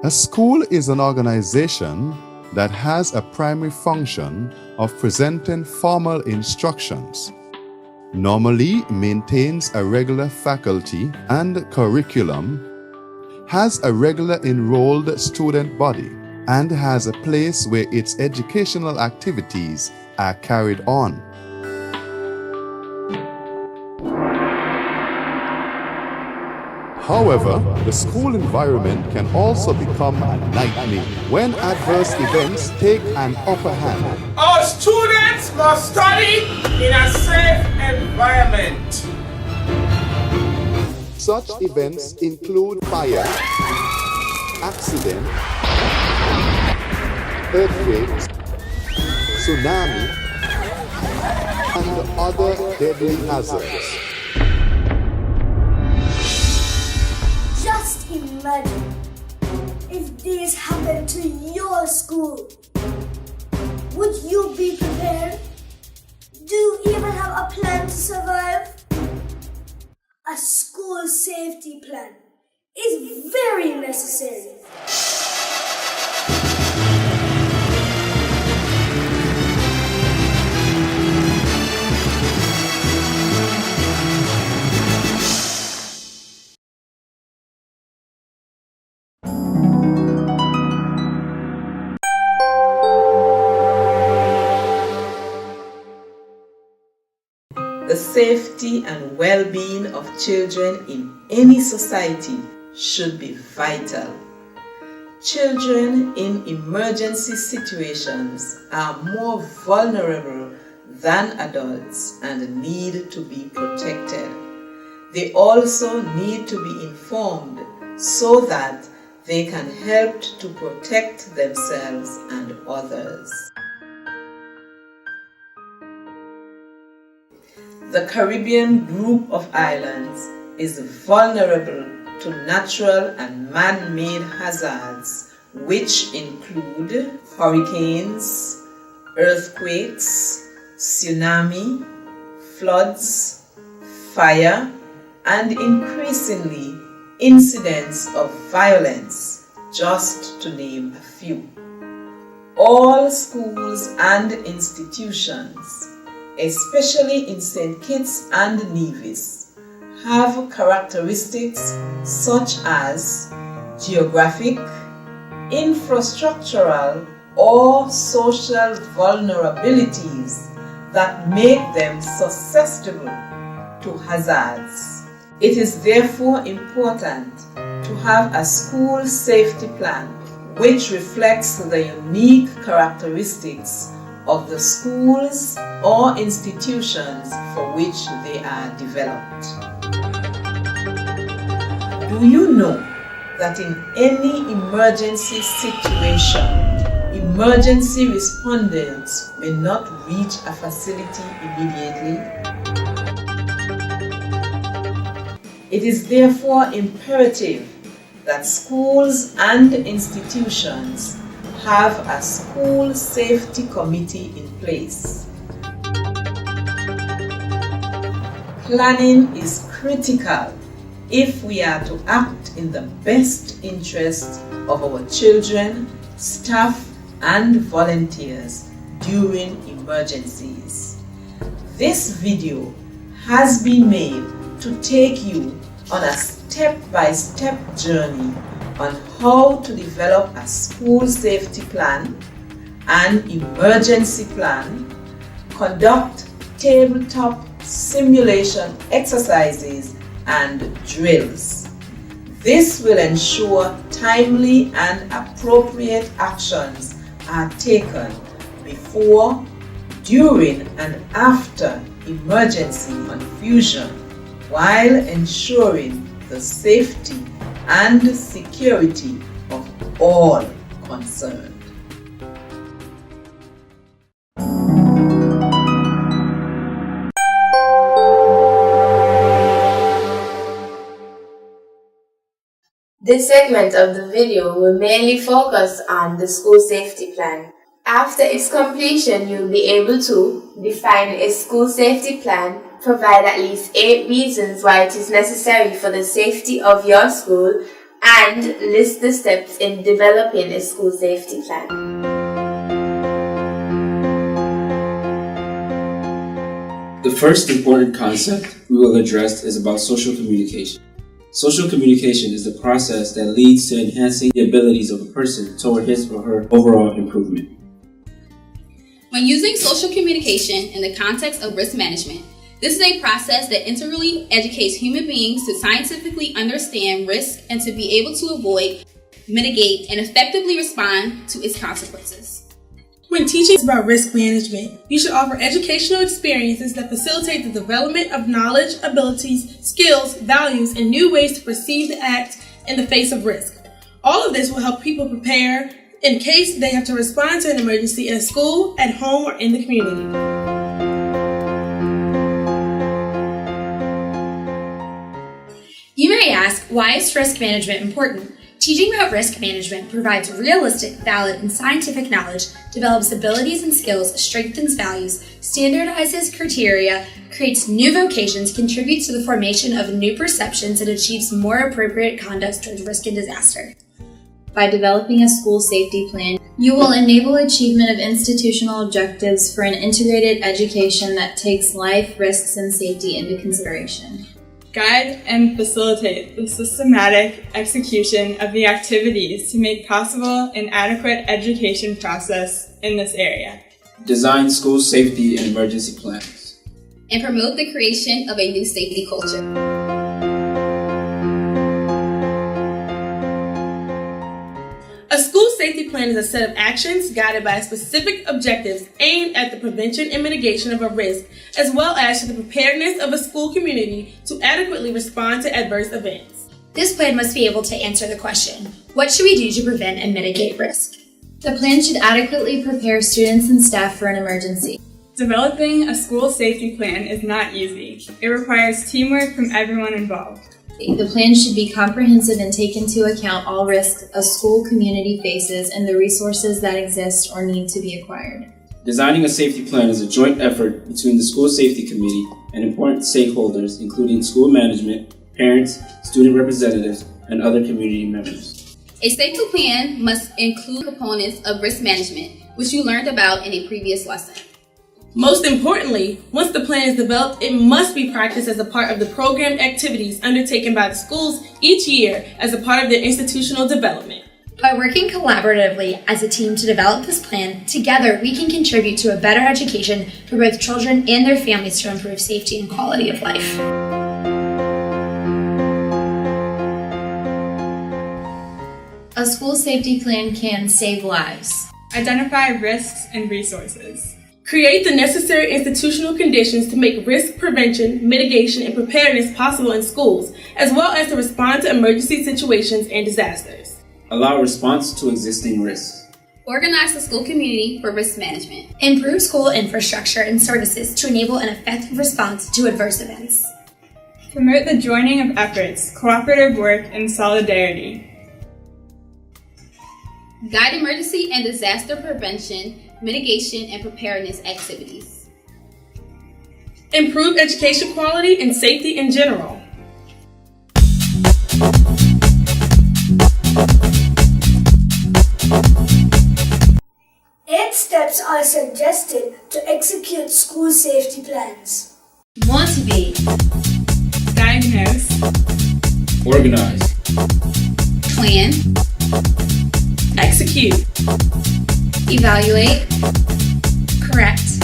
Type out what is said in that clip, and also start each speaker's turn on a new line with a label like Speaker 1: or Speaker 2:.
Speaker 1: A school is an organization that has a primary function of presenting formal instructions, normally maintains a regular faculty and curriculum, has a regular enrolled student body, and has a place where its educational activities are carried on. However, the school environment can also become a nightmare when adverse events take an upper hand.
Speaker 2: Our students must study in a safe environment.
Speaker 1: Such events include fire, accident, earthquakes, tsunami, and other deadly hazards.
Speaker 3: Just imagine if this happened to your school. Would you be prepared? Do you even have a plan to survive? A school safety plan is very necessary.
Speaker 4: The safety and well-being of children in any society should be vital. Children in emergency situations are more vulnerable than adults and need to be protected. They also need to be informed so that they can help to protect themselves and others. The Caribbean group of islands is vulnerable to natural and man-made hazards, which include hurricanes, earthquakes, tsunami, floods, fire, and increasingly incidents of violence, just to name a few. All schools and institutions, especially in St. Kitts and Nevis, have characteristics such as geographic, infrastructural, or social vulnerabilities that make them susceptible to hazards. It is therefore important to have a school safety plan which reflects the unique characteristics of the schools or institutions for which they are developed. Do you know that in any emergency situation, emergency respondents may not reach a facility immediately? It is therefore imperative that schools and institutions have a school safety committee in place. Planning is critical if we are to act in the best interest of our children, staff, and volunteers during emergencies. This video has been made to take you on a step-by-step journey on how to develop a school safety plan, an emergency plan, conduct tabletop simulation exercises and drills. This will ensure timely and appropriate actions are taken before, during, and after emergency confusion, while ensuring the safety and security of all concerned.
Speaker 5: This segment of the video will mainly focus on the school safety plan. After its completion, you'll be able to define a school safety plan, provide at least 8 reasons why it is necessary for the safety of your school, and list the steps in developing a school safety plan.
Speaker 6: The first important concept we will address is about social communication. Social communication is the process that leads to enhancing the abilities of a person toward his or her overall improvement.
Speaker 7: When using social communication in the context of risk management, this is a process that integrally educates human beings to scientifically understand risk and to be able to avoid, mitigate, and effectively respond to its consequences.
Speaker 8: When teaching about risk management, you should offer educational experiences that facilitate the development of knowledge, abilities, skills, values, and new ways to perceive the act in the face of risk. All of this will help people prepare in case they have to respond to an emergency at school, at home, or in the community.
Speaker 9: You may ask, why is risk management important? Teaching about risk management provides realistic, valid, and scientific knowledge, develops abilities and skills, strengthens values, standardizes criteria, creates new vocations, contributes to the formation of new perceptions, and achieves more appropriate conduct towards risk and disaster.
Speaker 10: By developing a school safety plan, you will enable achievement of institutional objectives for an integrated education that takes life, risks, and safety into consideration.
Speaker 11: Guide and facilitate the systematic execution of the activities to make possible an adequate education process in this area.
Speaker 6: Design school safety and emergency plans.
Speaker 7: And promote the creation of a new safety culture.
Speaker 8: A school safety plan is a set of actions guided by specific objectives aimed at the prevention and mitigation of a risk, as well as to the preparedness of a school community to adequately respond to adverse events.
Speaker 9: This plan must be able to answer the question, what should we do to prevent and mitigate risk?
Speaker 10: The plan should adequately prepare students and staff for an emergency.
Speaker 11: Developing a school safety plan is not easy. It requires teamwork from everyone involved.
Speaker 10: The plan should be comprehensive and take into account all risks a school community faces and the resources that exist or need to be acquired.
Speaker 6: Designing a safety plan is a joint effort between the School Safety Committee and important stakeholders, including school management, parents, student representatives, and other community members.
Speaker 7: A safety plan must include components of risk management, which you learned about in a previous lesson.
Speaker 8: Most importantly, once the plan is developed, it must be practiced as a part of the programmed activities undertaken by the schools each year as a part of their institutional development.
Speaker 9: By working collaboratively as a team to develop this plan, together we can contribute to a better education for both children and their families to improve safety and quality of life.
Speaker 10: A school safety plan can save lives.
Speaker 11: Identify risks and resources.
Speaker 8: Create the necessary institutional conditions to make risk prevention, mitigation, and preparedness possible in schools, as well as to respond to emergency situations and disasters.
Speaker 6: Allow response to existing risks.
Speaker 7: Organize the school community for risk management.
Speaker 9: Improve school infrastructure and services to enable an effective response to adverse events.
Speaker 11: Promote the joining of efforts, cooperative work, and solidarity.
Speaker 7: Guide emergency and disaster prevention, mitigation, and preparedness activities.
Speaker 8: Improve education quality and safety in general.
Speaker 3: Eight steps are suggested to execute school safety plans.
Speaker 10: Want to be.
Speaker 11: Diagnose.
Speaker 6: Organize.
Speaker 7: Plan.
Speaker 8: Execute.
Speaker 9: Evaluate. Correct.